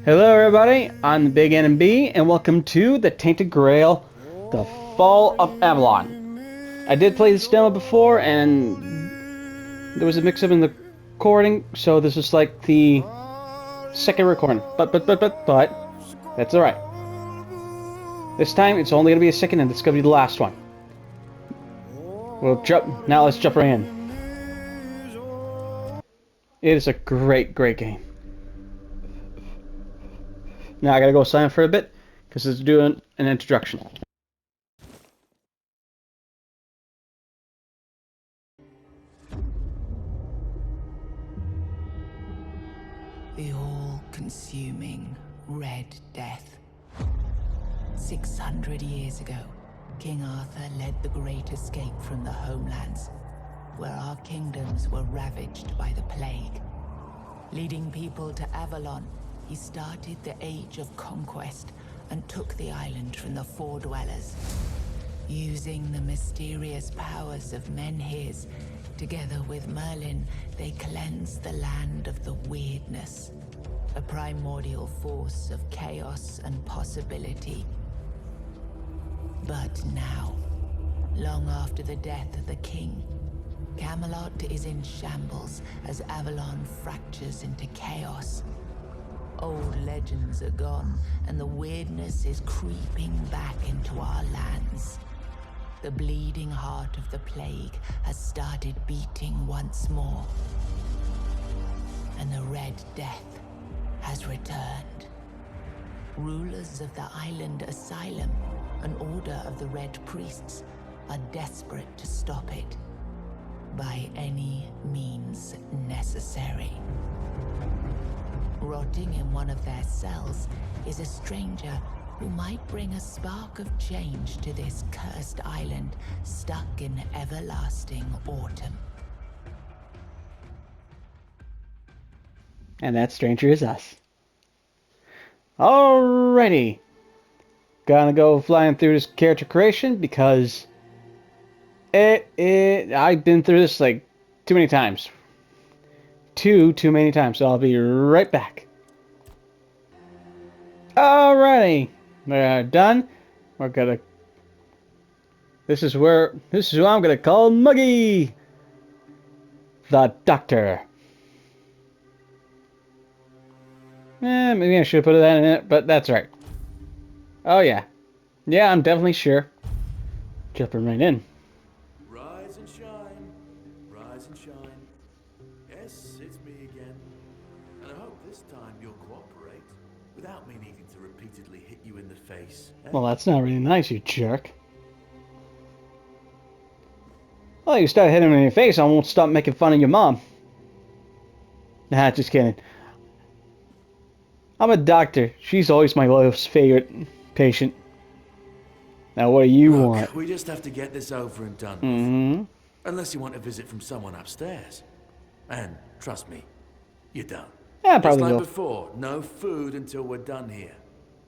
Hello everybody, I'm Thebignmb, and welcome to the Tainted Grail, the Fall of Avalon. I did play this demo before, and there was a mix-up in the recording, so this is like the second recording. But, that's alright. This time, it's only going to be a second, and it's going to be the last one. Now let's jump right in. It is a great game. Now I gotta go silent for a bit, because it's doing an introduction. The all-consuming Red Death. 600 years ago, King Arthur led the Great Escape from the homelands, where our kingdoms were ravaged by the plague. Leading people to Avalon, he started the Age of Conquest and took the island from the Four Dwellers. Using the mysterious powers of Menhirs, together with Merlin, they cleansed the land of the weirdness, a primordial force of chaos and possibility. But now, long after the death of the king, Camelot is in shambles as Avalon fractures into chaos. Old legends are gone, and the weirdness is creeping back into our lands. The bleeding heart of the plague has started beating once more. And the Red Death has returned. Rulers of the island asylum, an order of the Red Priests, are desperate to stop it by any means necessary. Rotting in one of their cells is a stranger who might bring a spark of change to this cursed island stuck in everlasting autumn. And that stranger is us. Alrighty. Gonna go flying through this character creation because I've been through this like too many times. Too many times, so I'll be right back. Alrighty. We're done. We're gonna This is who I'm gonna call Muggy, the Doctor. Maybe I should put that in it, but that's right. Oh yeah. Yeah, I'm definitely sure. Jumping right in. Rise and shine, rise and shine. Yes, it's me again. And I hope this time you'll cooperate without me needing to repeatedly hit you in the face. Well, that's not really nice, you jerk. Well, you start hitting me in your face, I won't stop making fun of your mom. Nah, just kidding. I'm a doctor. She's always my wife's favorite patient. Now, what do you want? We just have to get this over and done with. Unless you want a visit from someone upstairs. And trust me, you don't. Yeah, Just probably like will. before, no food until we're done here.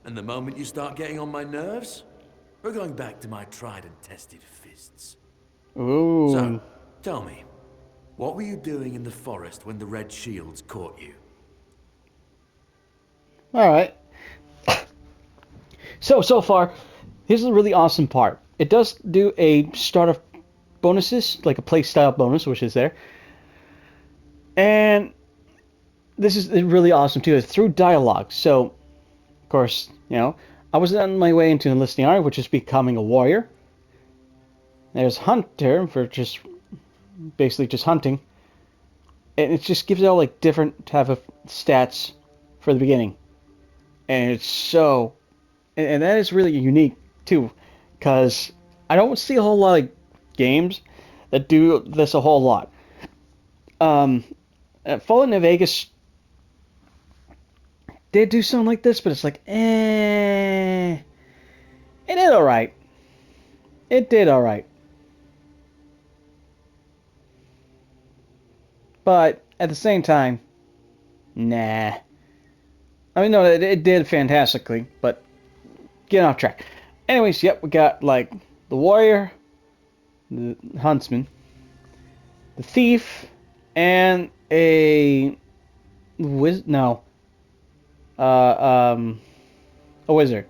And the moment you start getting on my nerves, we're going back to my tried and tested fists. Ooh. So, tell me, what were you doing in the forest when the Red Shields caught you? Alright. So far, here's the really awesome part. It does do a starter bonuses, like a playstyle bonus, which is there. And this is really awesome too. It's through dialogue. So, of course, I was on my way into enlisting army, which is becoming a warrior. There's hunter for just basically just hunting, and it just gives out like different type of stats for the beginning, and it's so, and that is really unique too, because I don't see a whole lot of games that do this a whole lot. Fallout New Vegas did do something like this, but it's like, it did alright. It did alright. But at the same time, nah. I mean, no, it did fantastically, but get off track. Anyways, yep, we got like the warrior, the huntsman, the thief, and a a wizard.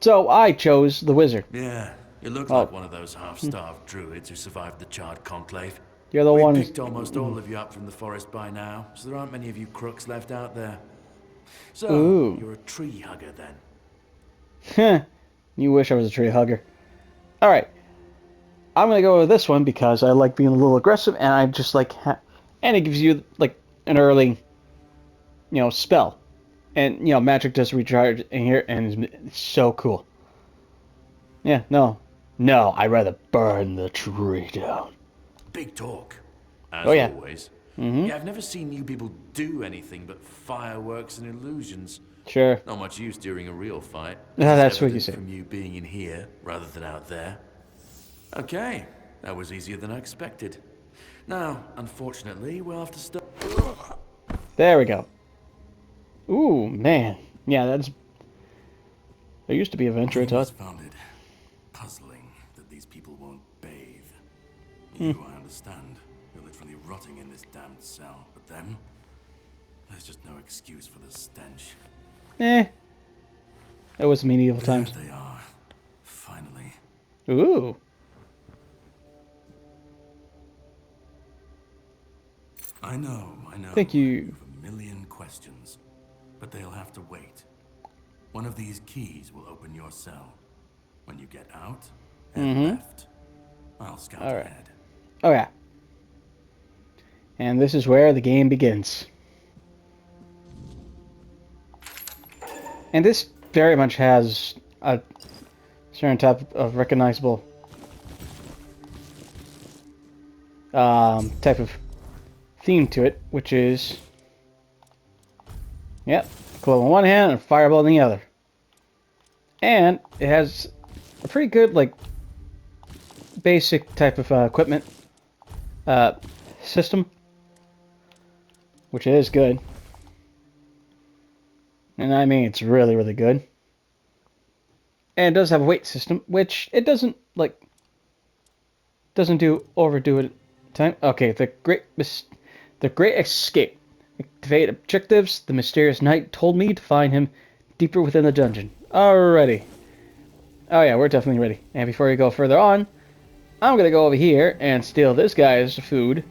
So I chose the wizard. Yeah, you look Oh. like one of those half-starved druids who survived the Charred Conclave. You're the We one. picked almost all of you up from the forest by now, so there aren't many of you crooks left out there. So, Ooh. you're a tree hugger then? You wish I was a tree hugger. Alright. I'm going to go with this one because I like being a little aggressive, and I just like... and it gives you, like, an early, spell. And, magic does recharge in here, and it's so cool. Yeah, no. No, I'd rather burn the tree down. Big talk, as Oh, yeah. always. Mm-hmm. Yeah, I've never seen you people do anything but fireworks and illusions. Sure. Not much use during a real fight. Yeah, This is that's what you evident say. from you being in here rather than out there. Okay, that was easier than I expected. Now, unfortunately, we'll have to stop. There we go. Ooh, man. Yeah, that's... There used to be a venture, I thought. Found it puzzling that these people won't bathe. You, I understand. You're literally rotting in this damned cell. But them? There's just no excuse for the stench. It was medieval times. There they are. Finally. Ooh. I know. Thank you. You have a million questions. But they'll have to wait. One of these keys will open your cell. When you get out and left, I'll scout ahead. Oh, yeah. And this is where the game begins. And this very much has a certain type of recognizable type of theme to it, which is, yep, club in one hand and fireball in the other. And it has a pretty good, like, basic type of equipment system, which is good. And I mean, it's really, really good. And it does have a weight system, which it doesn't, like, overdo it time. Okay, the great escape. Activate objectives. The mysterious knight told me to find him deeper within the dungeon. Alrighty. Oh yeah, we're definitely ready. And before we go further on, I'm gonna go over here and steal this guy's food,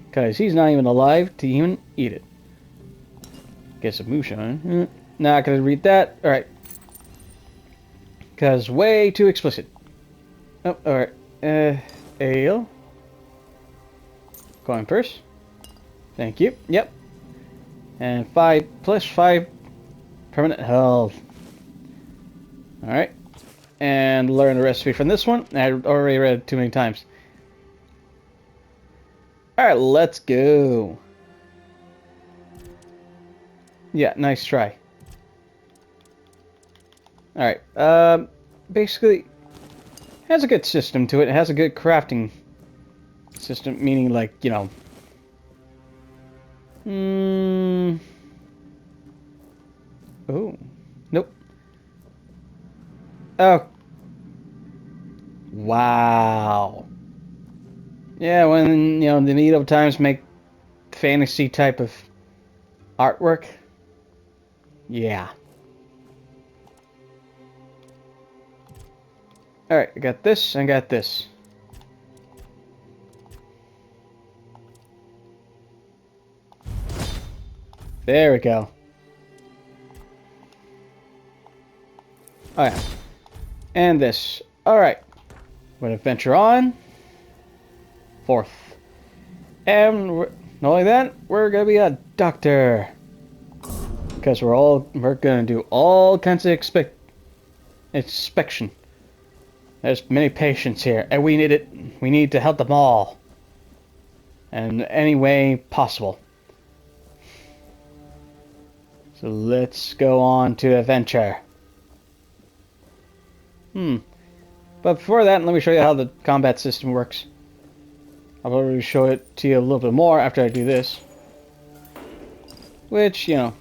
because he's not even alive to even eat it. Get some moonshine. Not gonna read that. Alright. Because way too explicit. Oh, alright. Ale. Going first. Thank you. Yep. And 5 plus 5 permanent health. Alright. And learn the recipe from this one. I already read it too many times. Alright, let's go. Yeah, nice try. Alright, basically, has a good system to it. It has a good crafting system, meaning, like, you know... Oh. Nope. Oh. Wow. Yeah, when, you know, the medieval times make fantasy type of artwork. Yeah. Alright, I got this, I got this. There we go. Alright. And this. Alright. We're gonna venture on. Fourth. And not only that, we're gonna be a doctor. Because we're gonna do all kinds of inspection. There's many patients here, and we need to help them all. In any way possible. So let's go on to adventure. But before that, let me show you how the combat system works. I'll probably show it to you a little bit more after I do this. Which, you know,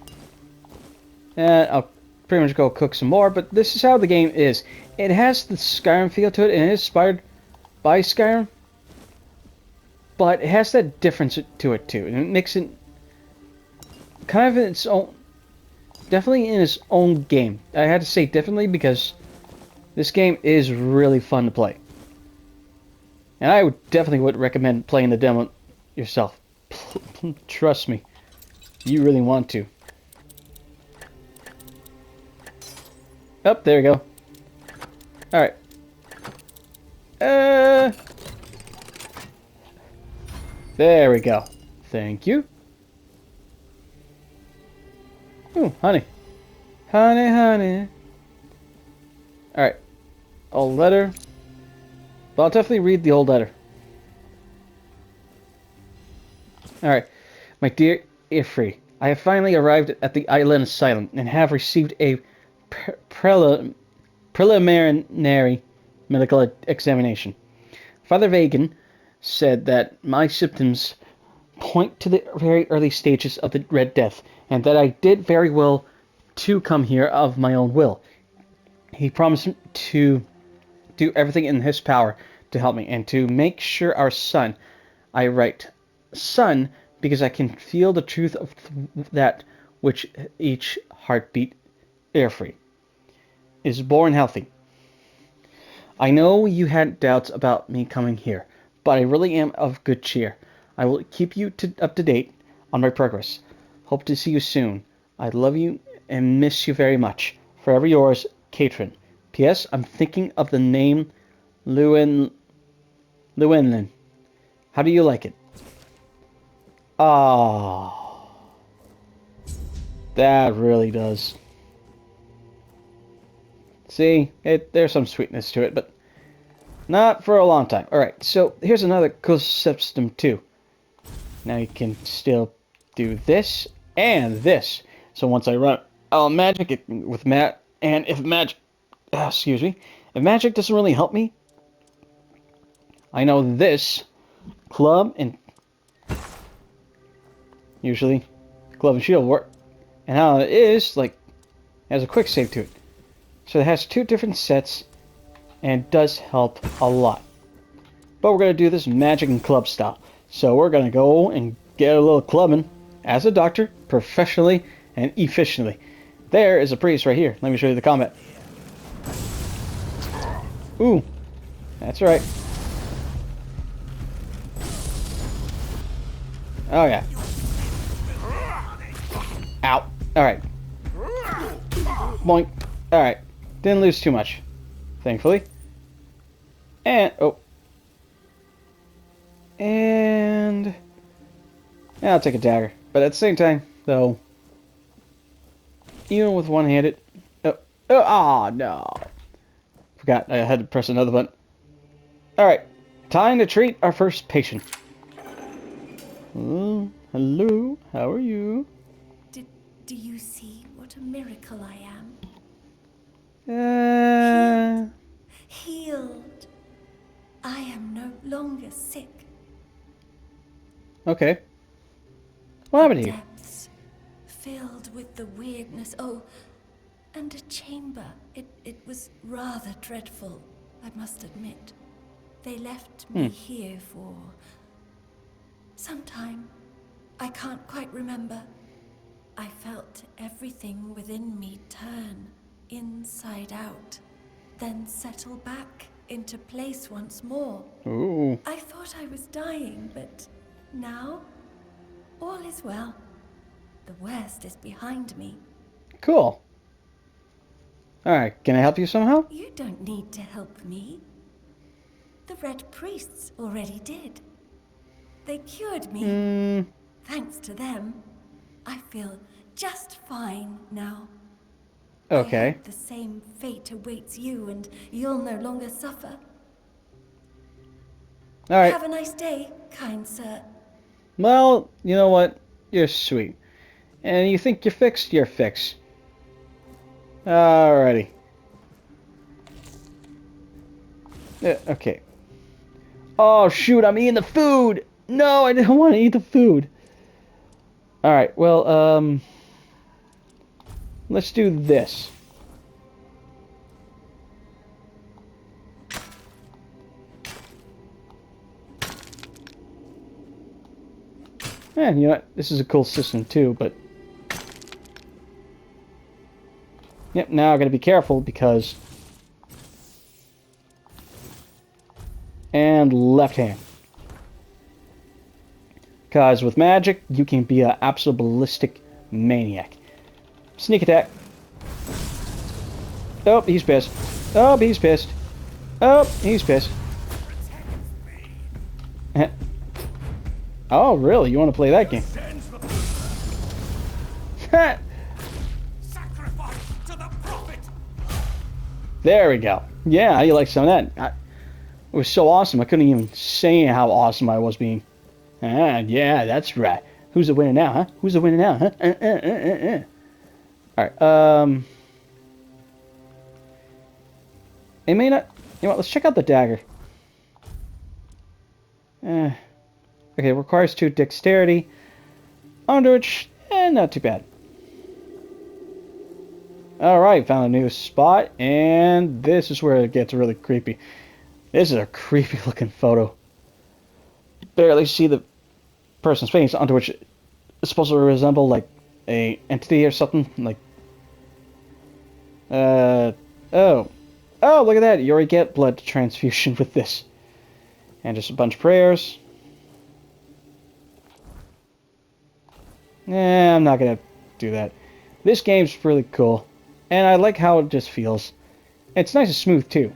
I'll pretty much go cook some more, but this is how the game is. It has the Skyrim feel to it, and it is inspired by Skyrim. But it has that difference to it, too. And it makes it kind of in its own, definitely in its own game. I had to say definitely because this game is really fun to play. And I would recommend playing the demo yourself. Trust me, you really want to. Oh, there we go. Alright. There we go. Thank you. Ooh, honey. Honey, honey. Alright. Old letter. But I'll definitely read the old letter. Alright. My dear Ifri, I have finally arrived at the island asylum and have received a preliminary medical examination. Father Vagan said that my symptoms point to the very early stages of the Red Death, and that I did very well to come here of my own will. He promised to do everything in his power to help me, and to make sure our son, I write son because I can feel the truth of that which each heartbeat air-free, is born healthy. I know you had doubts about me coming here, but I really am of good cheer. I will keep you up to date on my progress. Hope to see you soon. I love you and miss you very much. Forever yours, Katrin. P.S. I'm thinking of the name Llewellyn. How do you like it? Ah, that really does. See, there's some sweetness to it, but not for a long time. Alright, so here's another cool system too. Now you can still do this and this. So once I run magic with Matt, and if magic, if magic doesn't really help me, I know this club and usually club and shield work, and how it is like has a quick save to it. So it has two different sets and does help a lot. But we're gonna do this magic and club style. So we're gonna go and get a little clubbing as a doctor, professionally and efficiently. There is a priest right here. Let me show you the combat. Ooh, that's right. Oh yeah. Ow. Alright. Boink. Alright. Didn't lose too much, thankfully. And, oh. And I'll take a dagger. But at the same time, though, even with one-handed... Oh, no. Forgot I had to press another button. Alright. Time to treat our first patient. Hello. How are you? Do you see what a miracle I am? Healed. I am no longer sick. Okay. What happened to you? Depths filled with the weirdness. Oh, and a chamber. It was rather dreadful, I must admit. They left me here for some time. I can't quite remember. I felt everything within me turn inside out, then settle back into place once more. Ooh. I thought I was dying, but now all is well. The worst is behind me. Cool. Alright, can I help you somehow? You don't need to help me. The Red Priests already did. They cured me. Thanks to them, I feel just fine now. Okay. I hope the same fate awaits you and you'll no longer suffer. Alright. Have a nice day, kind sir. Well, you know what? You're sweet. And you think you're fixed? You're fixed. Alrighty. Okay. Oh, shoot, I'm eating the food! No, I didn't want to eat the food. Alright, well, let's do this. Man, you know what? This is a cool system too, but Yep, now I gotta be careful because... And left hand. Because with magic, you can be an absolute ballistic maniac. Sneak attack. Oh, he's pissed. Oh, he's pissed. Oh, he's pissed. Oh, really? You want to play that game? There we go. Yeah, you like some of that. It was so awesome. I couldn't even say how awesome I was being. Yeah, that's right. Who's the winner now, huh? Who's the winner now, huh? Alright, it may not... You know what, let's check out the dagger. Okay, requires 2 dexterity. Under which, not too bad. Alright, found a new spot, and this is where it gets really creepy. This is a creepy looking photo. Barely see the person's face, onto which it's supposed to resemble like a entity or something. Like, oh, look at that! You already get blood transfusion with this, and just a bunch of prayers. I'm not gonna do that. This game's really cool, and I like how it just feels. It's nice and smooth too.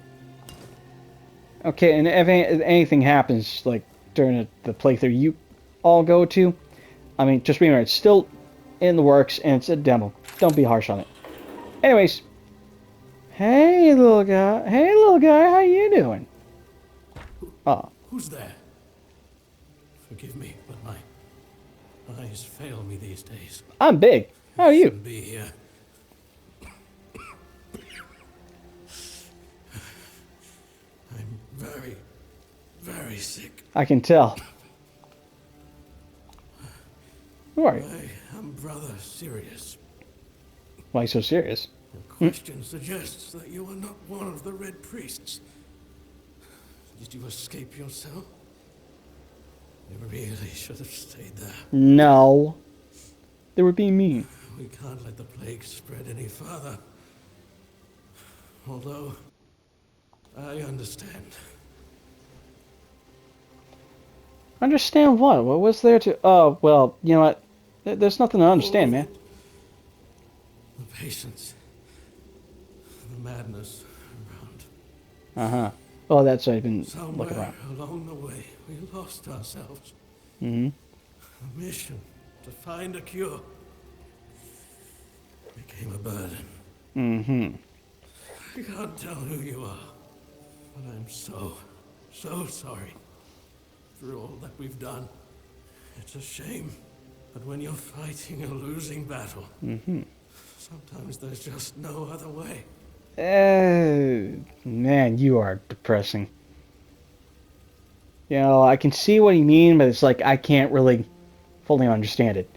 Okay, and if anything happens, like during the playthrough you all go to, I mean, just remember, it's still in the works, and it's a demo. Don't be harsh on it. Anyways, hey little guy, how you doing? Oh, Who's there? Forgive me, but my eyes fail me these days. I'm big. How are you? Shouldn't be here. I'm very, very sick. I can tell. Who are you? I am rather serious. Why so serious? The question suggests that you are not one of the Red Priests. Did you escape yourself? You really should have stayed there. No. They were being mean. We can't let the plague spread any further. Although, I understand. Understand what? What was there to... Oh, well, you know what? There's nothing to understand, man. The patience. The madness around. Uh-huh. Oh, that's what I've been Somewhere looking around. along the way, we lost ourselves. Mm-hmm. The mission to find a cure became a burden. Mm-hmm. I can't tell who you are, but I'm so sorry for all that we've done. It's a shame, but when you're fighting a losing battle, sometimes there's just no other way. Man, you are depressing. You know, I can see what you mean, but it's like I can't really fully understand it.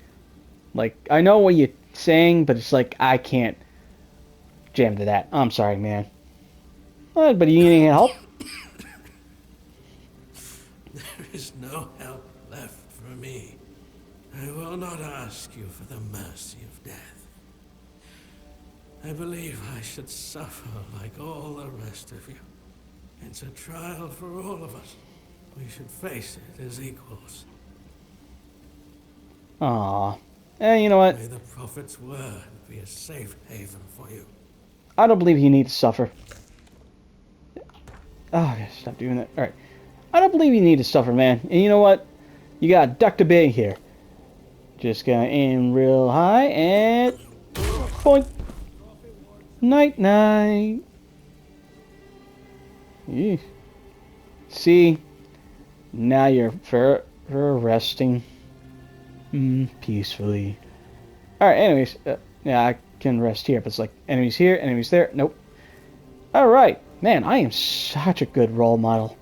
Like, I know what you're saying, but it's like I can't jam to that. I'm sorry, man. But you need any help? There is no help left for me. I will not ask you for the mercy of death. I believe I should suffer like all the rest of you. It's a trial for all of us. We should face it as equals. Aww. You know what? May the Prophet's word be a safe haven for you. I don't believe you need to suffer. Oh, I gotta stop doing that. Alright. I don't believe you need to suffer, man. And you know what? You got Dr. Big here. Just gonna aim real high and... Point. Night night. Eesh. See? Now you're for resting. Peacefully. Alright, anyways. Yeah, I can rest here, but it's like enemies here, enemies there. Nope. Alright. Man, I am such a good role model.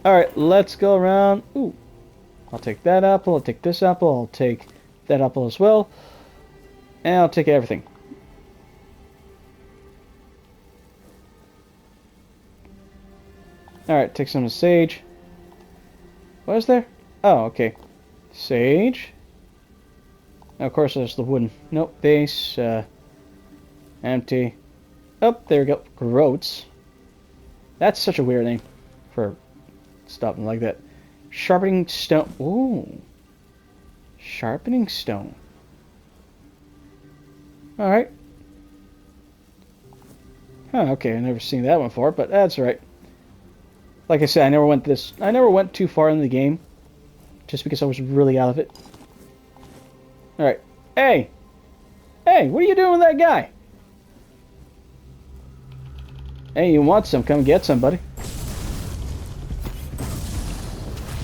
Alright, let's go around. Ooh. I'll take that apple, I'll take this apple, I'll take that apple as well. And I'll take everything. Alright, take some of the sage. What is there? Oh, okay. Sage. Now, of course, there's the wooden note base. Empty. Oh, there we go. Groats. That's such a weird name for something like that. Sharpening stone. Ooh. Sharpening stone. Alright. Huh, okay, I've never seen that one before, but that's alright. Like I said, I never went too far in the game. Just because I was really out of it. Alright. Hey! Hey, what are you doing with that guy? Hey, you want some? Come get some, buddy.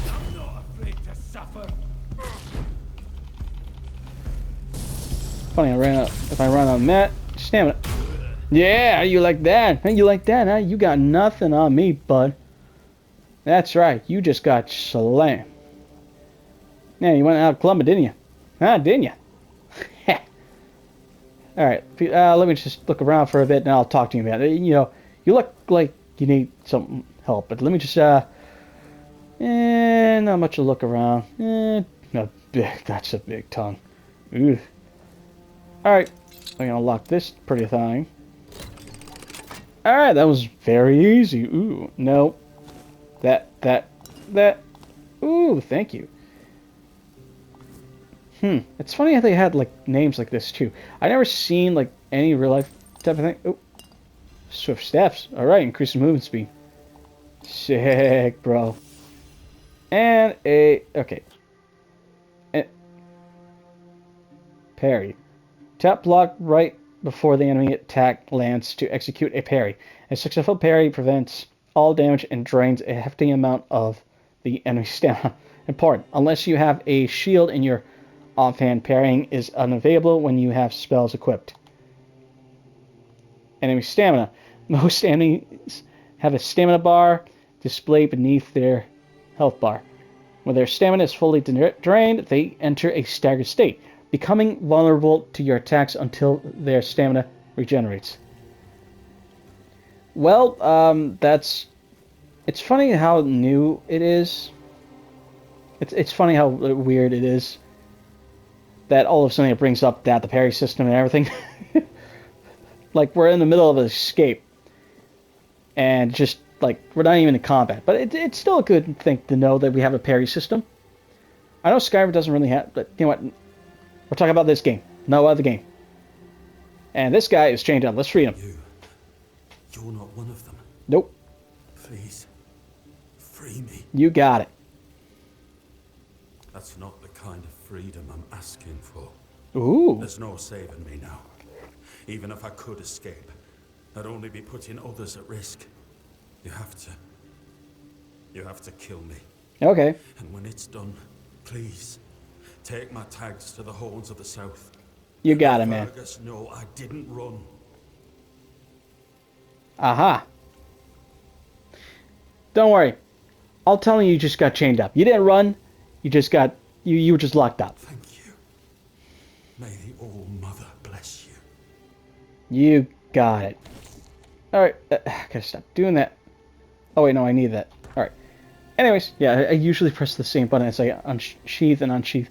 I'm not afraid to suffer. Funny, if I run on that, stamina. Yeah, you like that? Hey, you like that, huh? You got nothing on me, bud. That's right, you just got slammed. Yeah, you went out clubbing, didn't you? Huh, didn't you? Alright, let me just look around for a bit and I'll talk to you about it. You know, you look like you need some help, but let me just, not much to look around. That's a big tongue. Ooh. Alright, I'm gonna lock this pretty thing. Alright, that was very easy. Ooh, no. That. Ooh, thank you. It's funny how they had, like, names like this, too. I never seen, like, any real-life type of thing. Oh. Swift steps. Alright, increasing movement speed. Sick, bro. And okay. Parry. Tap block right before the enemy attack lands to execute a parry. A successful parry prevents all damage and drains a hefty amount of the enemy's stamina. Important. Unless you have a shield in your offhand, parrying is unavailable when you have spells equipped. Enemy stamina. Most enemies have a stamina bar displayed beneath their health bar. When their stamina is fully drained, they enter a staggered state, becoming vulnerable to your attacks until their stamina regenerates. Well, it's funny how new it is. It's funny how weird it is that all of a sudden it brings up that the parry system and everything. Like, we're in the middle of an escape. And just, like, we're not even in combat. But it's still a good thing to know that we have a parry system. I know Skyrim doesn't really have, but you know what? We're talking about this game, no other game. And this guy is chained up. Let's free him. You're not one of them. Nope. Please, free me. You got it. That's not the kind of freedom I'm asking for. Ooh. There's no saving me now. Even if I could escape, I'd only be putting others at risk. You have to kill me. Okay. And when it's done, please, take my tags to the Horns of the South. You got it, man. Fergus, no, I didn't run. Aha. Don't worry. I'll tell you just got chained up. You didn't run. You just got... You were just locked up. Thank you. May the All-Mother bless you. You got it. Alright. Gotta stop doing that. Oh, wait, no, I need that. Alright. Anyways, yeah, I usually press the same button as I unsheath and unsheath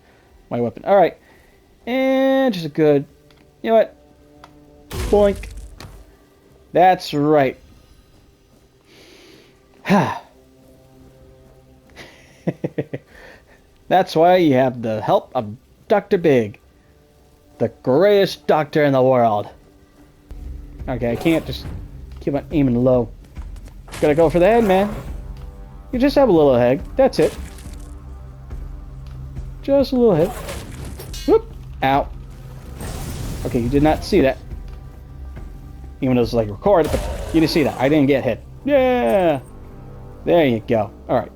my weapon. Alright. And just a good... You know what? Boink. That's right. That's why you have the help of Dr. Big. The greatest doctor in the world. Okay, I can't just keep on aiming low. Gotta go for the head, man. You just have a little head. That's it. Just a little head. Whoop. Ow. Okay, you did not see that. Even though it's like recorded, but you didn't see that. I didn't get hit. Yeah. There you go. Alright.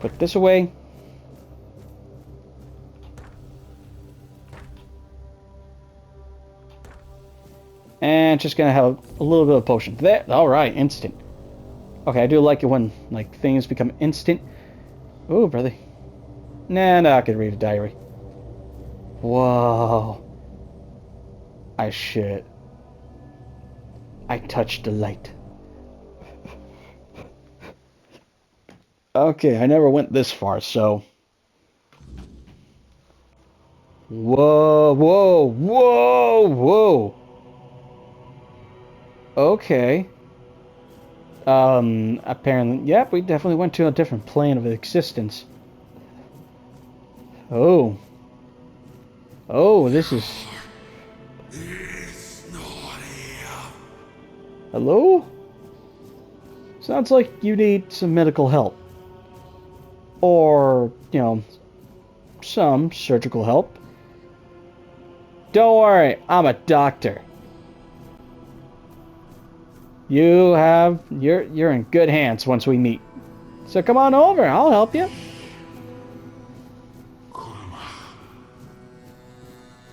Put this away. And just gonna have a little bit of potion. There. Alright, instant. Okay, I do like it when, like, things become instant. Ooh, brother. Nah, I could read a diary. Whoa. I should. I touched the light. Okay, I never went this far, so... Whoa, whoa, whoa, whoa. Okay. Apparently, yep, we definitely went to a different plane of existence. Oh. Oh, this is... It's not here. Hello? Sounds like you need some medical help. Or, you know, some surgical help. Don't worry, I'm a doctor. You're in good hands once we meet. So come on over, I'll help you.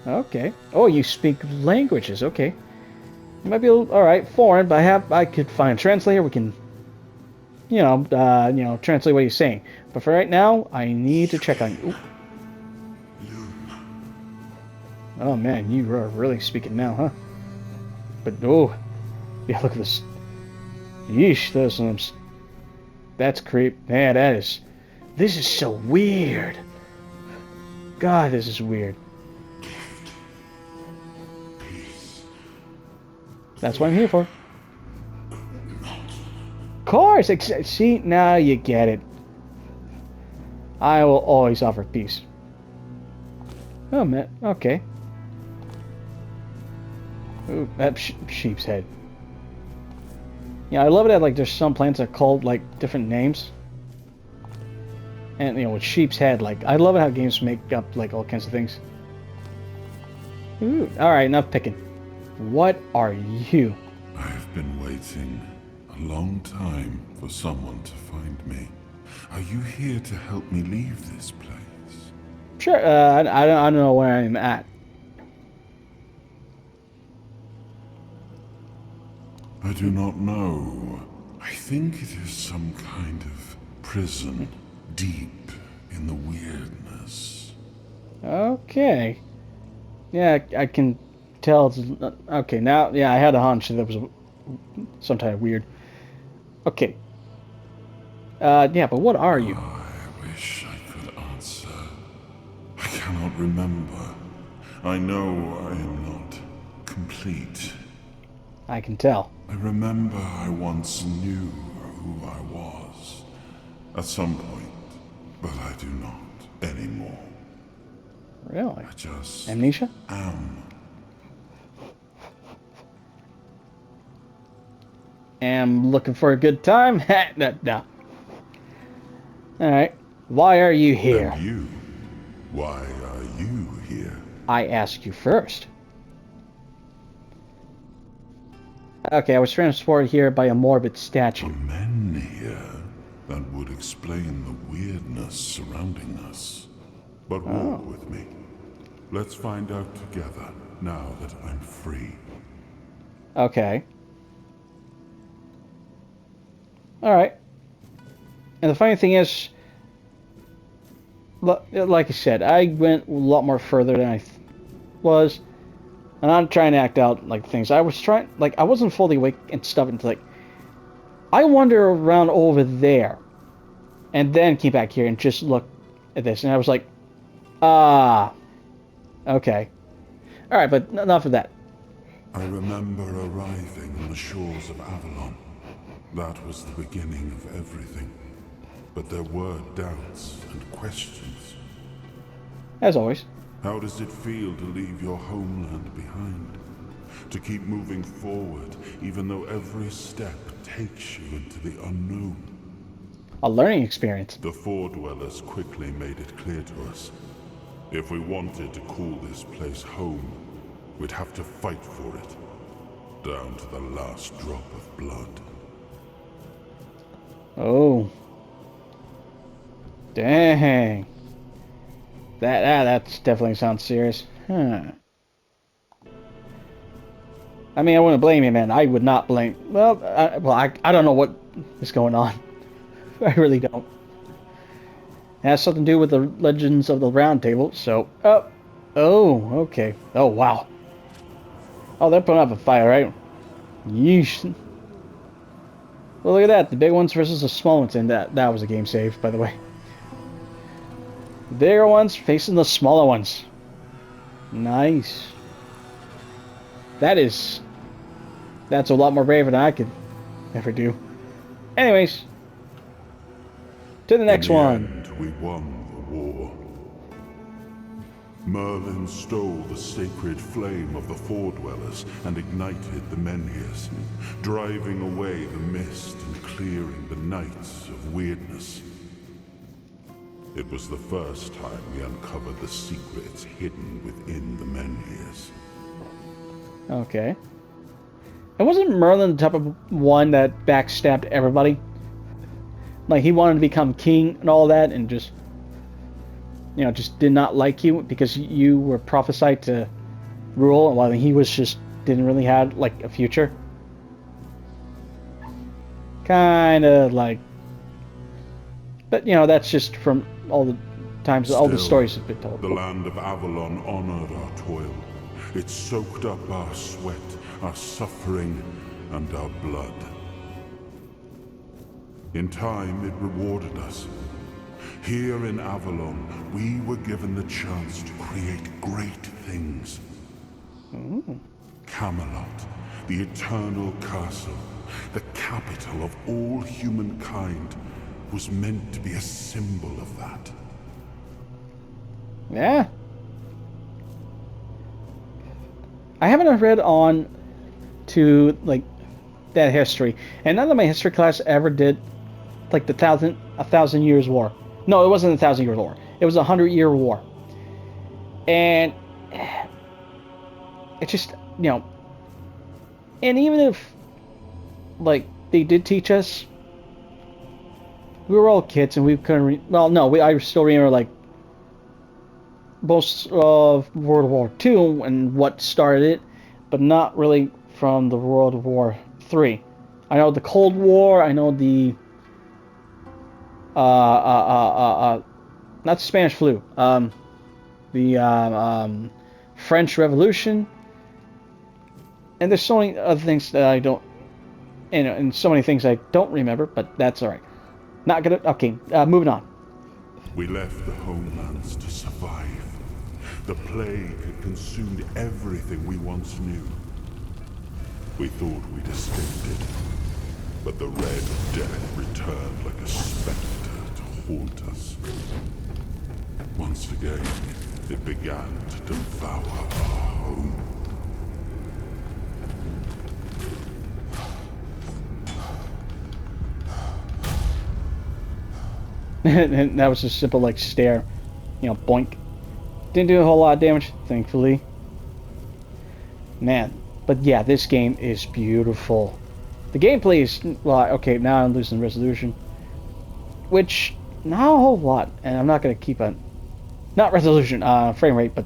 Okay. Oh, you speak languages, okay. It might be alright, foreign, but I could find a translator, we can translate what he's saying. But for right now, I need to check on you. Oh man, you are really speaking now, huh? But oh, yeah, look at this. Yeesh, that's creep. Man, this is so weird. God, this is weird. That's what I'm here for. Of course, see, now you get it. I will always offer peace. Oh man, okay. Ooh, that sheep's head. Yeah, I love it that like there's some plants that are called like different names. And you know, with sheep's head, like I love it how games make up like all kinds of things. Ooh, alright, enough picking. What are you? I've been waiting a long time for someone to find me. Are you here to help me leave this place? Sure, I don't know where I'm at. I do not know. I think it is some kind of prison deep in the weirdness. Okay. Yeah, I can tell it's... Okay, now, yeah, I had a hunch that was some type of weird. Okay. Yeah, but what are you? I wish I could answer. I cannot remember. I know I am not complete. I can tell. I remember I once knew who I was. At some point, but I do not anymore. Really? I just Amnesia? am. Am looking for a good time? No. Alright. Why are you here? And you? Why are you here? I asked you first. Okay, I was transported here by a morbid statue. Men here. That would explain the weirdness surrounding us. But walk with me. Let's find out together, now that I'm free. Okay. Alright. And the funny thing is, like I said, I went a lot more further than I was. And I'm trying to act out, like, things. I was trying, like, I wasn't fully awake and stuff until, like, I wander around over there. And then came back here and just look at this. And I was like, okay. Alright, but enough of that. I remember arriving on the shores of Avalon. That was the beginning of everything. But there were doubts and questions. As always. How does it feel to leave your homeland behind? To keep moving forward, even though every step takes you into the unknown? A learning experience. The Four Dwellers quickly made it clear to us. If we wanted to call this place home, we'd have to fight for it. Down to the last drop of blood. Oh. Dang. That's definitely sounds serious. Huh. I mean, I wouldn't blame you, man. I would not blame... Well, I don't know what is going on. I really don't. It has something to do with the Legends of the Round Table, so... Oh, okay. Oh, wow. Oh, they're putting up a fire, right? Yeesh. Well, look at that. The big ones versus the small ones. And that was a game save, by the way. The bigger ones facing the smaller ones. Nice. That's a lot more braver than I could ever do. Anyways, to the next In the one. end, we won the war. Merlin stole the sacred flame of the Foredwellers and ignited the Menhirs, driving away the mist and clearing the nights of weirdness. It was the first time we uncovered the secrets hidden within the Menhirs. Okay. And wasn't Merlin the type of one that backstabbed everybody? Like, he wanted to become king and all that, and just, you know, just did not like you because you were prophesied to rule, while he was just didn't really have, like, a future. Kind of like... But, you know, that's just from all the times, all the stories have been told. The land of Avalon honored our toil. It soaked up our sweat, our suffering, and our blood. In time, it rewarded us. Here in Avalon, we were given the chance to create great things. Ooh. Camelot, the eternal castle, the capital of all humankind, was meant to be a symbol of that. Yeah. I haven't read on to, like, that history. And none of my history class ever did, like, a thousand years war. No, it wasn't a 1,000 year war. It was 100-year war. And it's just, you know, and even if, like, they did teach us, we were all kids and we couldn't well, no, I still remember, like, most of World War II and what started it, but not really from the World War III. I know the Cold War, I know the not the Spanish flu, the French Revolution, and there's so many other things that I don't, you know, and so many things I don't remember, but that's alright. Not gonna, okay, moving on. We left the homelands to survive. The plague had consumed everything we once knew. We thought we'd escaped it, but the Red Death returned like a specter to haunt us. Once again, it began to devour our home. And that was a simple, like, stare, you know, boink. Didn't do a whole lot of damage, thankfully. Man, but yeah, this game is beautiful. The gameplay is, well, okay, now I'm losing resolution, which, not a whole lot, and I'm not going to keep on, not resolution, frame rate, but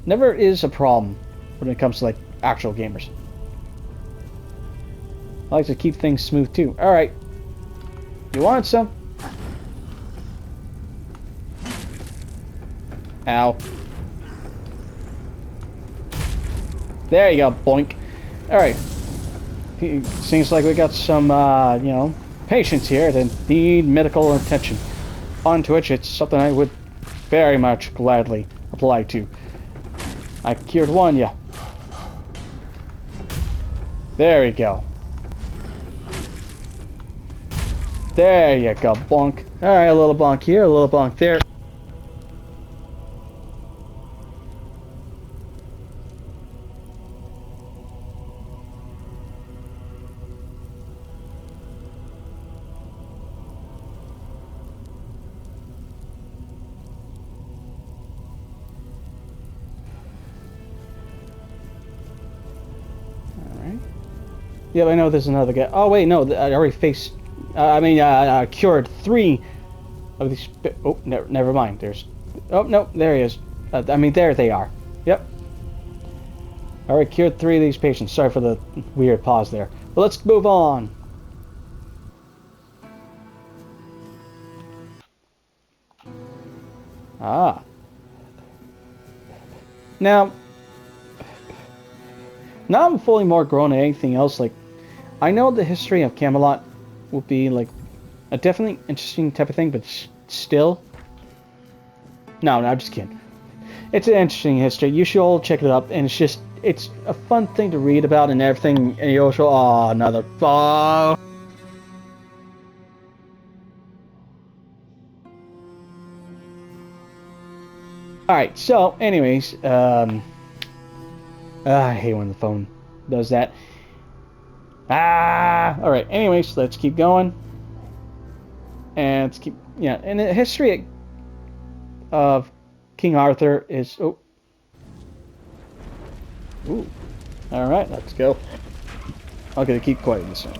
never is a problem when it comes to, like, actual gamers. I like to keep things smooth, too. Alright, you wanted some? Ow. There you go, boink. Alright. Seems like we got some, you know, patients here that need medical attention. On to which it's something I would very much gladly apply to. I cured one, yeah. There we go. There you go, bonk. Alright, a little bonk here, a little bonk there. Yeah, I know there's another guy. Oh wait, no, I already faced. Cured 3 of these. Oh, never mind. There's. Oh no, there he is. There they are. Yep. I already cured 3 of these patients. Sorry for the weird pause there. But let's move on. Ah. Now I'm fully more grown than anything else. Like, I know the history of Camelot will be, like, a definitely interesting type of thing, but still. No, I'm just kidding. it's an interesting history. You should all check it up, and it's a fun thing to read about and everything. And you also, oh, another, oh. All right. So, anyways, I hate when the phone does that. All right. Anyways, let's keep going. And let's keep, yeah. And the history of King Arthur is, oh. Ooh. All right, let's go. Okay, keep quiet this one.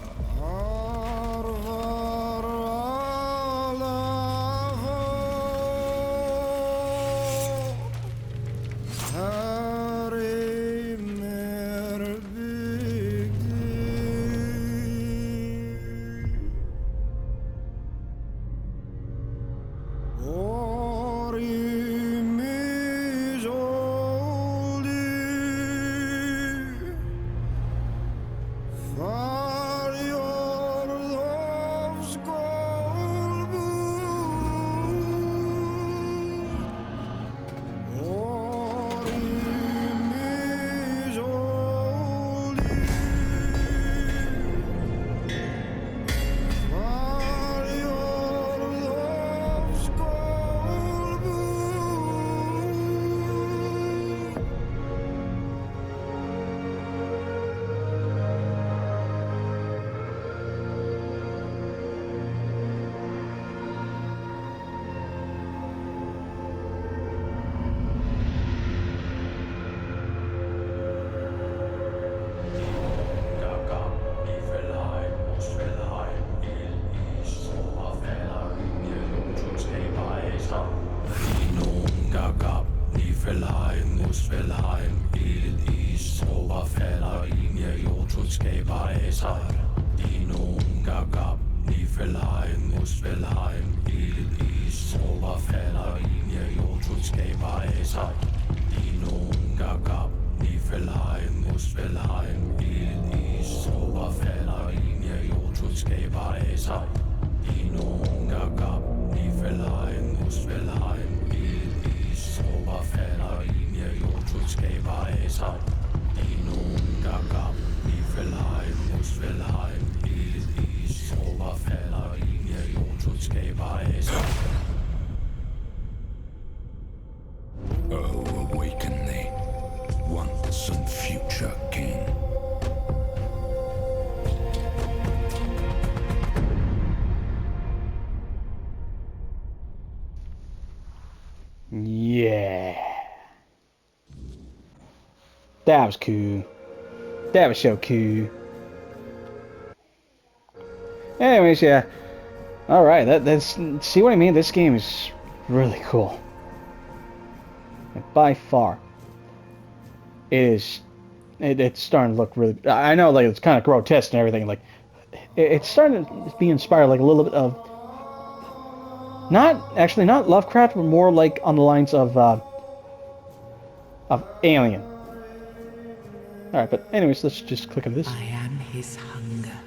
Oh, awaken thee, once and future king. Yeah. That was cool. That was so cool. Anyways, yeah. Alright, that's... See what I mean? This game is really cool. And by far. It's starting to look really... I know, like, it's kind of grotesque and everything. Like, it's starting to be inspired, like, a little bit of... Not Lovecraft, but more like on the lines of Alien. Alright, but anyways, let's just click on this. I am his hunger,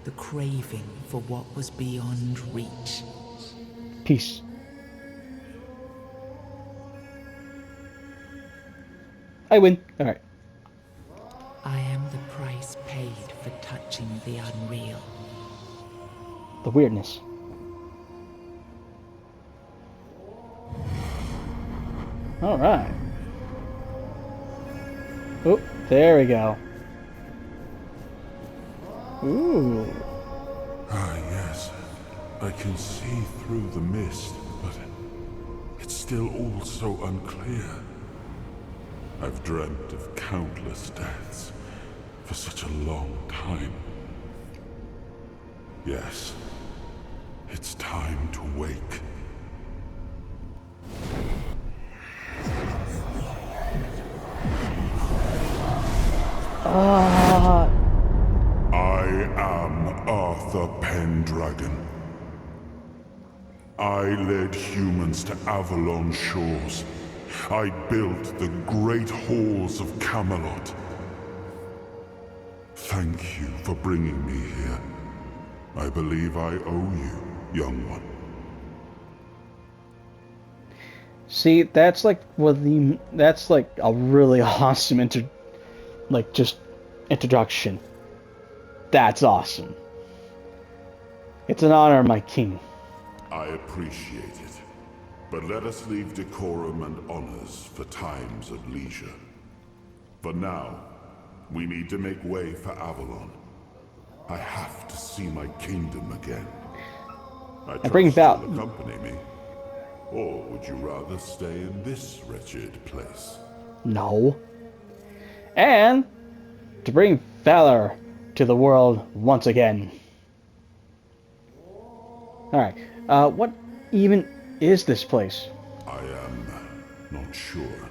the craving for what was beyond reach. Peace. I win. Alright. I am the price paid for touching the unreal. The weirdness. Alright. Oh, there we go. Ooh. Ah, yes. I can see through the mist, but it's still all so unclear. I've dreamt of countless deaths for such a long time. Yes, it's time to wake. I am Arthur Pendragon. I led humans to Avalon shores. I built the great halls of Camelot. Thank you for bringing me here. I believe I owe you, young one. See, that's like that's like a really awesome introduction. That's awesome. It's an honor, my king. I appreciate it. But let us leave decorum and honors for times of leisure. For now, we need to make way for Avalon. I have to see my kingdom again. I bring trust Val. you'll accompany me. Or would you rather stay in this wretched place? No. And to bring valor to the world once again. Alright, what even is this place? I am not sure.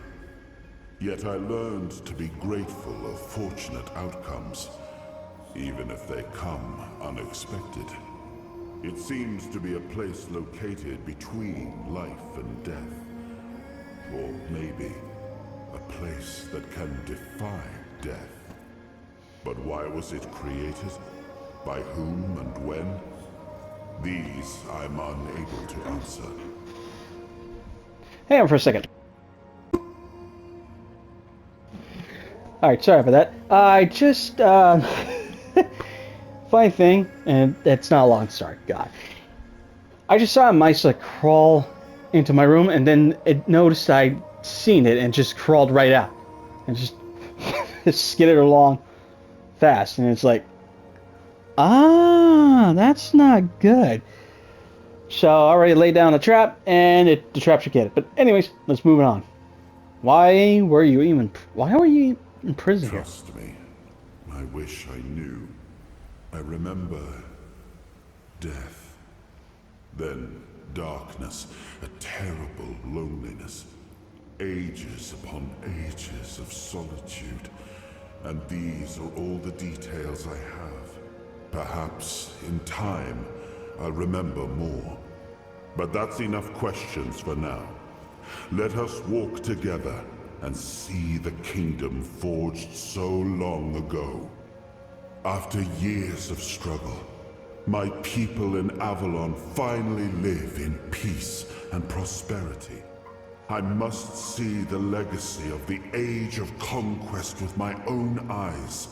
Yet I learned to be grateful of fortunate outcomes, even if they come unexpected. It seems to be a place located between life and death. Or maybe a place that can defy death. But why was it created? By whom and when? These I'm unable to answer. Hang on for a second. Alright, sorry for that. I just, funny thing, and it's not a long story, God. I just saw a mice like crawl into my room, and then it noticed I'd seen it and just crawled right out. And just skidded along fast, and it's like, that's not good. So I already laid down a trap, and the trap should get it. But anyways, let's move on. Why were you in prison here? Trust me, I wish I knew. I remember death, then darkness, a terrible loneliness, ages upon ages of solitude, and these are all the details I have. Perhaps in time I'll remember more, but that's enough questions for now. Let us walk together and see the kingdom forged so long ago. After years of struggle, my people in Avalon finally live in peace and prosperity. I must see the legacy of the Age of Conquest with my own eyes.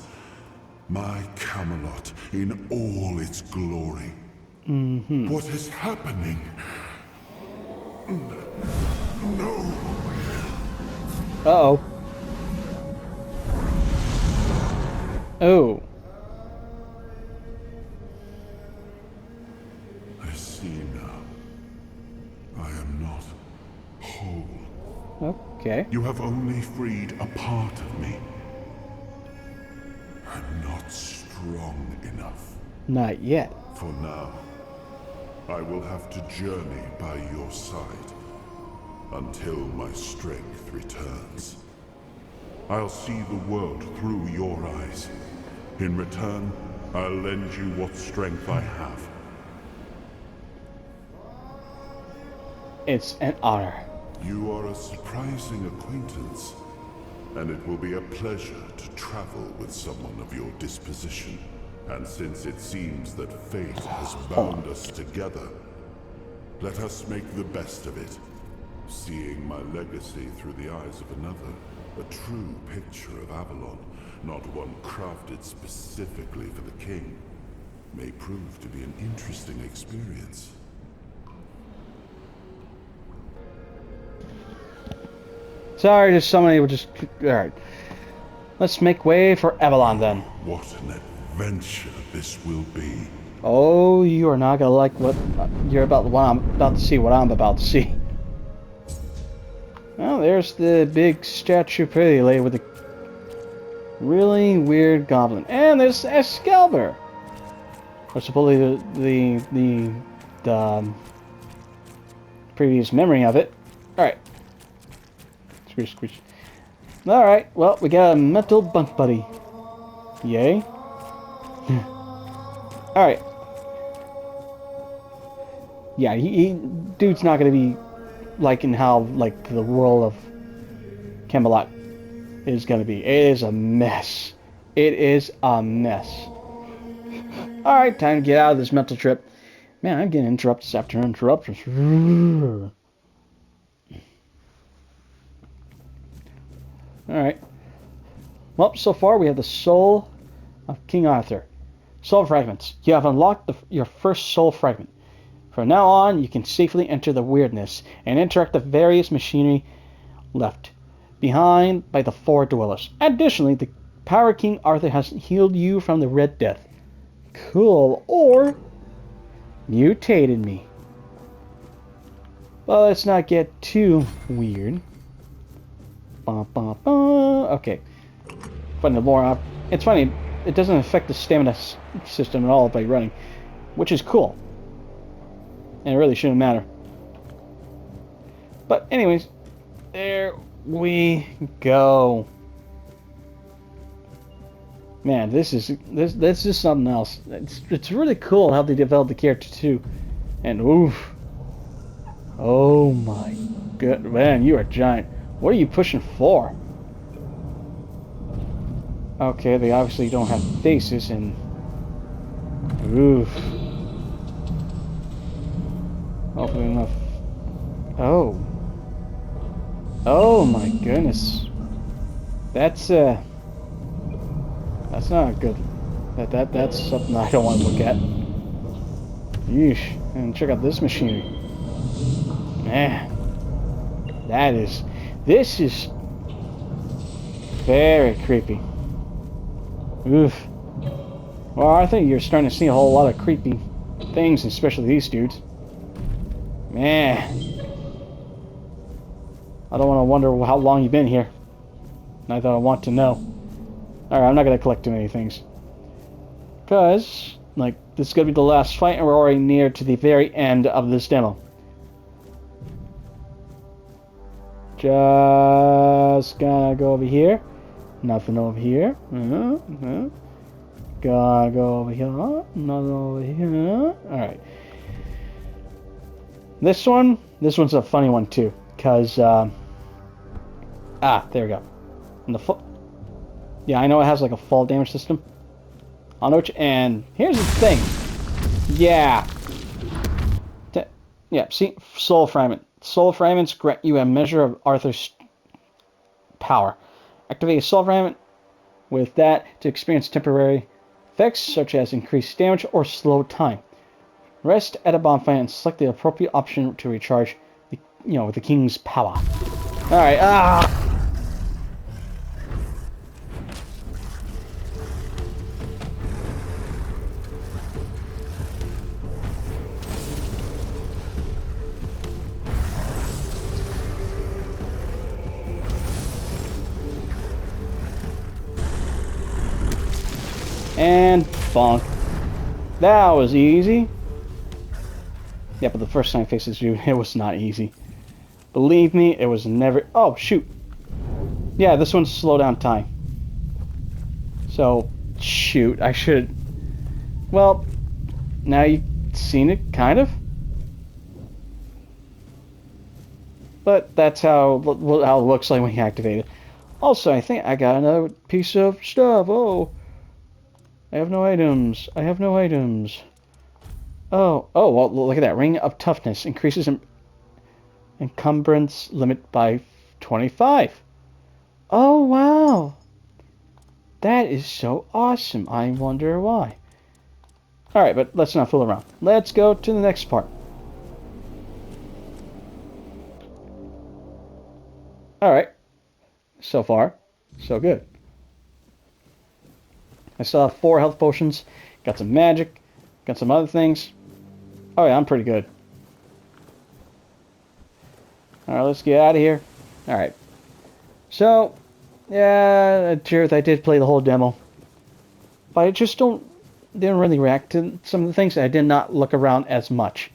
My Camelot in all its glory. What is happening? No. Uh-oh. Oh. I see now. I am not whole. Okay. You have only freed a part of me. I'm not strong enough. Not yet. For now, I will have to journey by your side until my strength returns. I'll see the world through your eyes. In return, I'll lend you what strength I have. It's an honor. You are a surprising acquaintance, and it will be a pleasure to travel with someone of your disposition. And since it seems that fate has bound us together, let us make the best of it. Seeing my legacy through the eyes of another, a true picture of Avalon, not one crafted specifically for the king, may prove to be an interesting experience. Sorry, just somebody would just... Alright. Let's make way for Avalon then. What an adventure this will be. Oh, you are not gonna like what you're about. What I'm about to see. What I'm about to see. Well, there's the big statue pretty lady with the really weird goblin, and there's Excalibur. Or supposedly the previous memory of it. All right. Screech, screech. All right. Well, we got a metal bunk buddy. Yay. All right. Yeah, dude's not gonna be like in how like the world of Camelot is gonna be. It is a mess. It is a mess. All right, time to get out of this mental trip. Man, I'm getting interruptions after interruptions. Alright. Well, so far we have the soul of King Arthur. Soul fragments. You have unlocked your first soul fragment. From now on, you can safely enter the weirdness and interact with various machinery left behind by the four dwellers. Additionally, the power King Arthur has healed you from the Red Death. Cool. Or mutated me. Well, let's not get too weird. Okay. Funny, the more up. It's funny, it doesn't affect the stamina system at all by running, which is cool. And it really shouldn't matter. But anyways, there we go. Man, this is something else. It's really cool how they developed the character too. And oof. Oh my god, man, you are giant. What are you pushing for? Okay, they obviously don't have faces and oof. Hopefully enough. Oh. Oh my goodness. That's not good. That's something I don't want to look at. Yeesh. And check out this machinery. Man. This is very creepy. Oof. Well, I think you're starting to see a whole lot of creepy things, especially these dudes. Man. I don't want to wonder how long you've been here. Neither I want to know. Alright, I'm not going to collect too many things. Because, like, this is going to be the last fight, and we're already near to the very end of this demo. Just gonna go over here. Nothing over here. Gotta go over here. Nothing over here. Alright. This one's a funny one too. Because, there we go. And the yeah, I know it has like a fall damage system. On which, and here's the thing. Yeah. Yeah, see, soul fragment. Soul fragments grant you a measure of Arthur's power. Activate a soul fragment with that to experience temporary effects such as increased damage or slow time. Rest at a bonfire and select the appropriate option to recharge the king's power. Alright, and bonk. That was easy. Yeah, but the first time I faced this dude, it was not easy. Believe me, it was never... Oh, shoot. Yeah, this one's slow down time. So, shoot, I should... Well, now you've seen it, kind of. But that's how it looks like when you activate it. Also, I think I got another piece of stuff. Oh, I have no items. I have no items. Oh, well, look at that. Ring of Toughness increases encumbrance limit by 25. Oh, wow. That is so awesome. I wonder why. Alright, but let's not fool around. Let's go to the next part. Alright. So far, so good. I still have 4 health potions. Got some magic. Got some other things. Oh yeah, I'm pretty good. Alright, let's get out of here. Alright. So, yeah, truth, I did play the whole demo. But I just didn't really react to some of the things. I did not look around as much.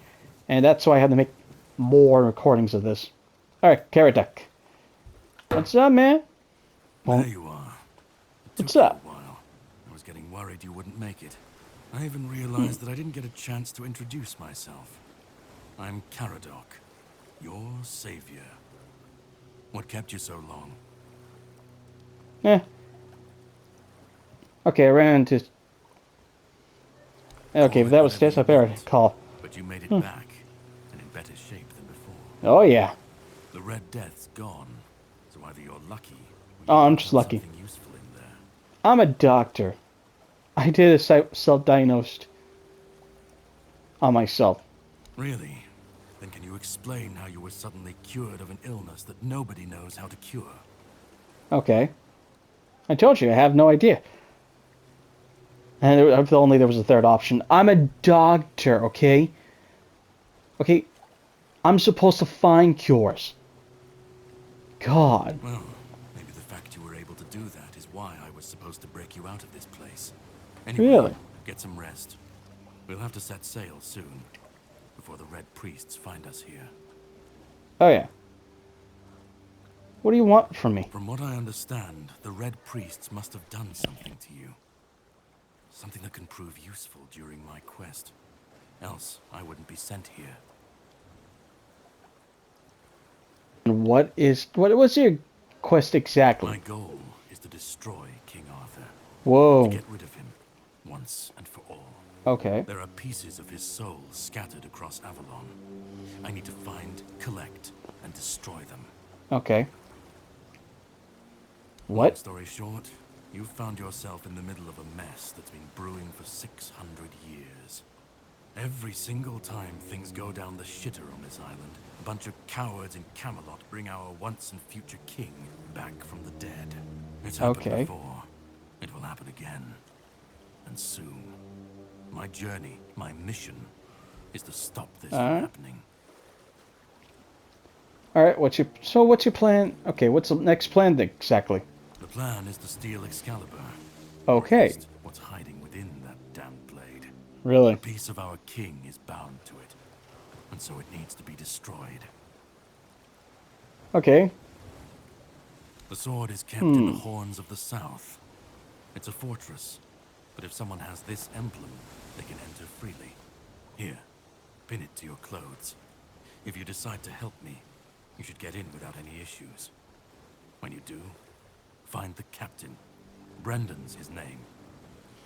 And that's why I had to make more recordings of this. Alright, Carrot Duck. What's up, man? There you are. What's up? A while. I was getting worried you wouldn't make it. I even realized that I didn't get a chance to introduce myself. I'm Caradoc, your savior. What kept you so long? Okay, I ran into... Okay, if that was this, I better call. But you made it back, and in better shape than before. Oh, yeah. The Red Death's gone, so either you're lucky, or Oh, I'm just lucky. Something useful in there. I'm a doctor. I did a self-diagnosed on myself. Really? Then can you explain how you were suddenly cured of an illness that nobody knows how to cure? Okay. I told you, I have no idea. And if only there was a third option. I'm a doctor, okay? Okay, I'm supposed to find cures. God. Well, maybe the fact you were able to do that is why I was supposed to break you out of this place. Anyway, Really? get some rest. We'll have to set sail soon, before the Red Priests find us here. Oh, yeah. What do you want from me? From what I understand, the Red Priests must have done something to you. Something that can prove useful during my quest. Else, I wouldn't be sent here. And what's your quest exactly? My goal is to destroy King Arthur. Whoa. To get rid of him, once and for all. Okay. There are pieces of his soul scattered across Avalon. I need to find, collect, and destroy them. Okay. Long What? story short, you've found yourself in the middle of a mess that's been brewing for 600 years. Every single time things go down the shitter on this island, a bunch of cowards in Camelot bring our once and future king back from the dead. It's happened Okay. before. It will happen again. And soon. My journey, my mission, is to stop this from happening. Alright, what's your plan? Okay, what's the next plan exactly? The plan is to steal Excalibur. Okay. At least what's hiding within that damned blade. Really? A piece of our king is bound to it, and so it needs to be destroyed. Okay. The sword is kept in the Horns of the South. It's a fortress, but if someone has this emblem, they can enter freely. Here, pin it to your clothes. If you decide to help me, you should get in without any issues. When you do, find the captain. Brendan's his name.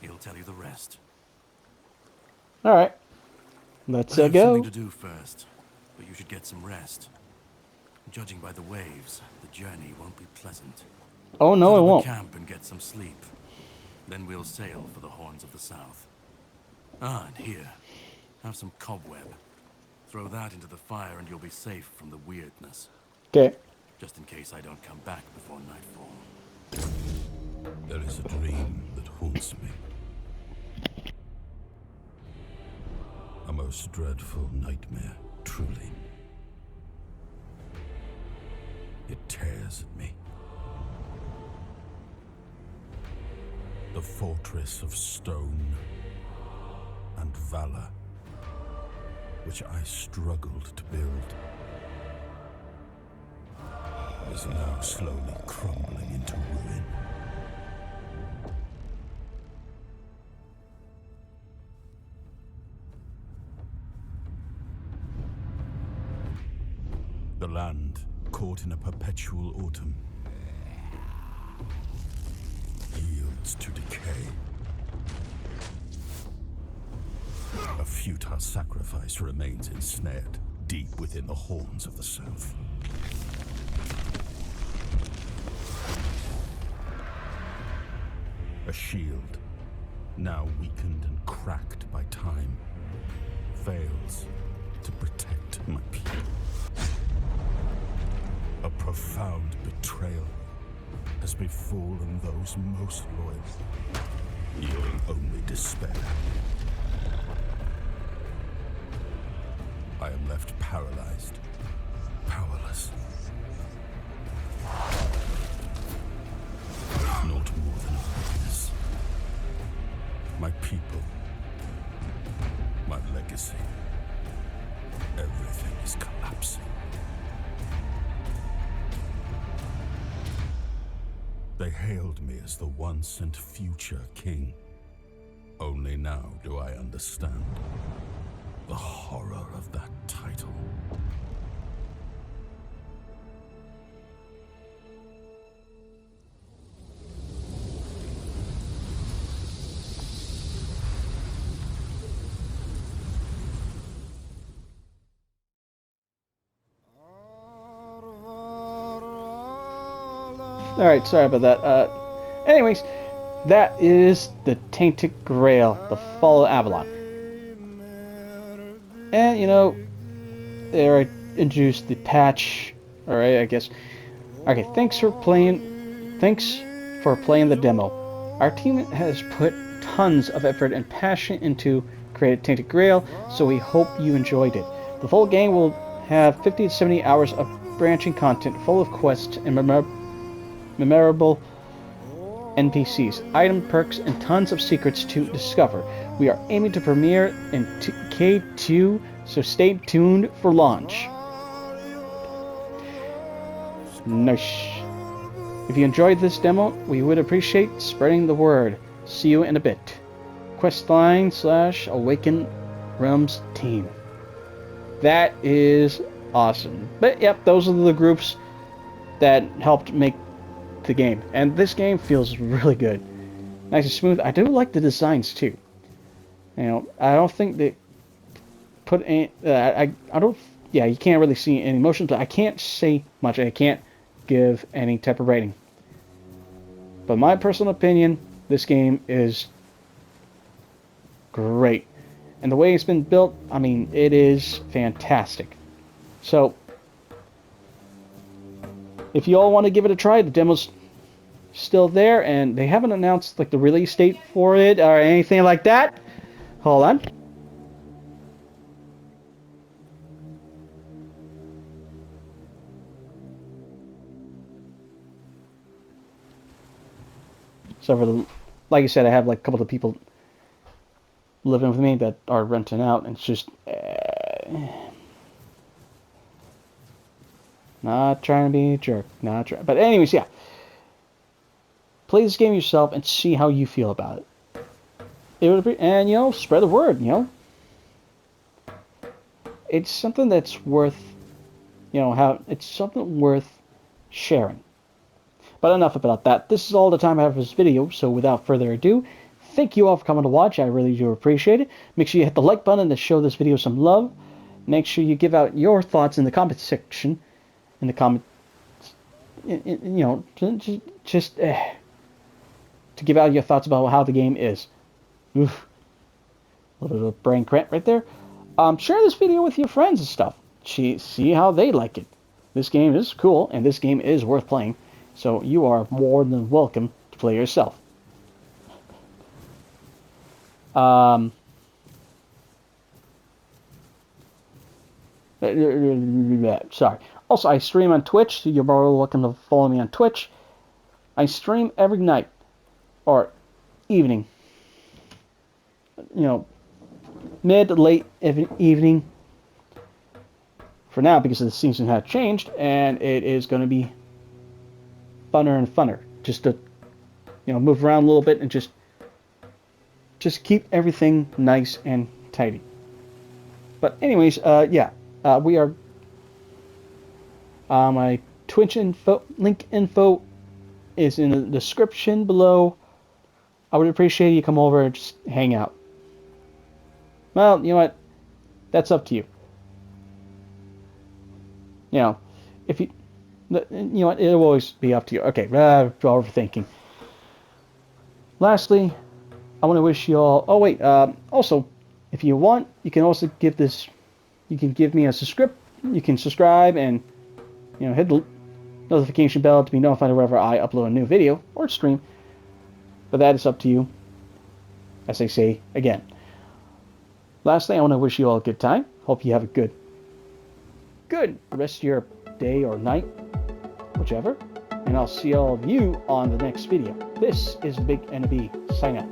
He'll tell you the rest. Alright. Let's I have go. something to do first, but you should get some rest. Judging by the waves, the journey won't be pleasant. Oh no, Set it up a won't. camp and get some sleep. Then we'll sail for the Horns of the South. Ah, and here, have some cobweb. Throw that into the fire and you'll be safe from the weirdness. Okay. Just in case I don't come back before nightfall. There is a dream that haunts me. A most dreadful nightmare, truly. It tears at me. The fortress of stone and valor, which I struggled to build, is now slowly crumbling into ruin. The land, caught in a perpetual autumn, yields to decay. A futile sacrifice remains ensnared deep within the Horns of the South. A shield, now weakened and cracked by time, fails to protect my people. A profound betrayal has befallen those most loyal, yielding only despair. I am left paralyzed, powerless. Not more than a witness. My people, my legacy, everything is collapsing. They hailed me as the once and future king. Only now do I understand the horror of that title. Alright, sorry about that. Anyways, that is the Tainted Grail, the Fall of Avalon. And, you know, there I introduced the patch. Alright, I guess. Okay, thanks for playing the demo. Our team has put tons of effort and passion into creating Tainted Grail, so we hope you enjoyed it. The full game will have 50 to 70 hours of branching content full of quests and memorable NPCs, item perks, and tons of secrets to discover. We are aiming to premiere in K2, so stay tuned for launch. Nice. If you enjoyed this demo, we would appreciate spreading the word. See you in a bit. Questline/Awaken Realms team. That is awesome. But yep, those are the groups that helped make the game. And this game feels really good. Nice and smooth. I do like the designs too. You know, I don't think they put any... I don't... Yeah, you can't really see any emotions, but I can't say much. I can't give any type of rating. But my personal opinion, this game is great. And the way it's been built, I mean, it is fantastic. So, if you all want to give it a try, the demo's still there, and they haven't announced like the release date for it or anything like that. Hold on. So for the, like I said, I have like a couple of people living with me that are renting out, and it's just not trying to be a jerk, not trying. But anyways, yeah, play this game yourself and see how you feel about it. It would be, and you know, spread the word. You know, it's something that's worth, you know, how it's something worth sharing. But enough about that. This is all the time I have for this video, so without further ado, thank you all for coming to watch. I really do appreciate it. Make sure you hit the like button to show this video some love. Make sure you give out your thoughts in the comment section. In the comments, you know, just to give out your thoughts about how the game is. Oof. A little bit of brain cramp right there. Share this video with your friends and stuff. See how they like it. This game is cool, and this game is worth playing. So you are more than welcome to play yourself. Sorry. Also, I stream on Twitch, so you're more welcome to follow me on Twitch. I stream every night, or evening. You know, mid to late evening. For now, because the season has changed, and it is going to be funner and funner. Just to, you know, move around a little bit and just keep everything nice and tidy. But anyways, yeah, we are. My Twitch link info is in the description below. I would appreciate you come over and just hang out. Well, you know what? That's up to you. You know, if you know what, it'll always be up to you. Okay, overthinking. Lastly, I want to wish you all. Oh wait, also, if you want, you can also give this. You can give me a subscribe. You can subscribe and, you know, hit the notification bell to be notified whenever I upload a new video or stream. But that is up to you. As I say again. Lastly, I want to wish you all a good time. Hope you have a good rest of your day or night, whichever. And I'll see all of you on the next video. This is Thebignmb signing out.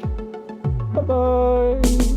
Bye bye.